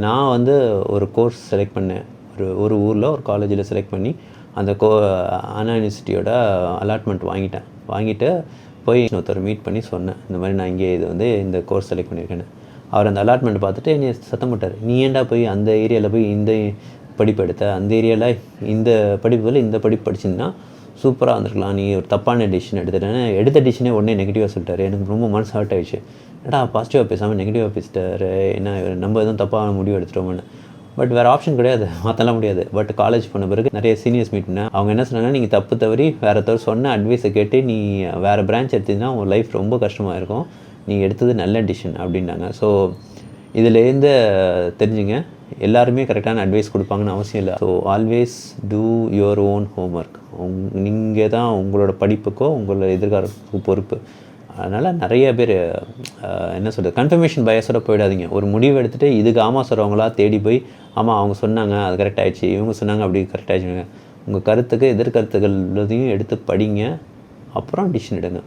நான் வந்து ஒரு கோர்ஸ் செலக்ட் பண்ணேன். ஒரு ஊரில் ஒரு காலேஜில் செலக்ட் பண்ணி அந்த அண்ணா யூனிவர்சிட்டியோட அலாட்மெண்ட் வாங்கிட்டு போய் ஒருத்தர் மீட் பண்ணி சொன்னேன். இந்த மாதிரி நான் இங்கே இந்த கோர்ஸ் செலக்ட் பண்ணியிருக்கேன்னு. அவர் அந்த அலாட்மெண்ட் பார்த்துட்டு என்னை சத்தம் போட்டார். நீ ஏன்டா போய் அந்த ஏரியாவில் போய் இந்த படிப்பு எடுத்த, அந்த ஏரியாவில் இந்த படிப்புகள் இந்த படிப்பு படிச்சிருந்தா சூப்பராக வந்திருக்கலாம், நீ ஒரு தப்பான டிசிஷன் எடுத்துட்டேன்னு எடுத்த டிசிஷனே உடனே நெகட்டிவாக சொல்லிட்டாரு. எனக்கு ரொம்ப மனசு ஹர்ட் ஆகிடுச்சு. ஏடா பாசிட்டிவாக பேசாமல் நெகட்டிவாக பேசிட்டாரு, என்ன நம்ம எதுவும் தப்பான முடிவு எடுத்துட்டோம்னு. பட் வேறு ஆப்ஷன் கிடையாது, மாற்றலாம் முடியாது. பட் காலேஜ் போன பிறகு நிறைய சீனியர்ஸ் மீட் பண்ணேன். அவங்க என்ன சொன்னாங்கன்னா, நீங்கள் தப்பு தவறி வேறு சொன்ன அட்வைஸை கேட்டு நீ வேறு பிரான்ச் எடுத்தீங்கன்னா உங்கள் லைஃப் ரொம்ப கஷ்டமாக இருக்கும், நீ எடுத்தது நல்ல டிசிஷன் அப்படின்னாங்க. ஸோ இதுலேருந்து தெரிஞ்சுங்க, எல்லாருமே கரெக்டான அட்வைஸ் கொடுப்பாங்கன்னு அவசியம் இல்லை. So always do your own homework. நீங்கள் தான் உங்களோட படிப்புக்கோ உங்களோட எதிர்காலத்துக்கு பொறுப்பு. அதனால் நிறைய பேர் என்ன சொல்கிறது, கன்ஃபர்மேஷன் பயஸோட போயிடாதீங்க. ஒரு முடிவு எடுத்துகிட்டு இதுக்கு ஆமாம் சொல்கிறவங்களா தேடி போய் ஆமாம் அவங்க சொன்னாங்க அது கரெக்ட் ஆகிடுச்சு, இவங்க சொன்னாங்க அப்படி கரெக்ட் ஆகிடுச்சுங்க. உங்கள் கருத்துக்கு எதிர்கருத்துகள் எல்லாத்தையும் எடுத்து படிங்க, அப்புறம் டிசிஷன் எடுங்க.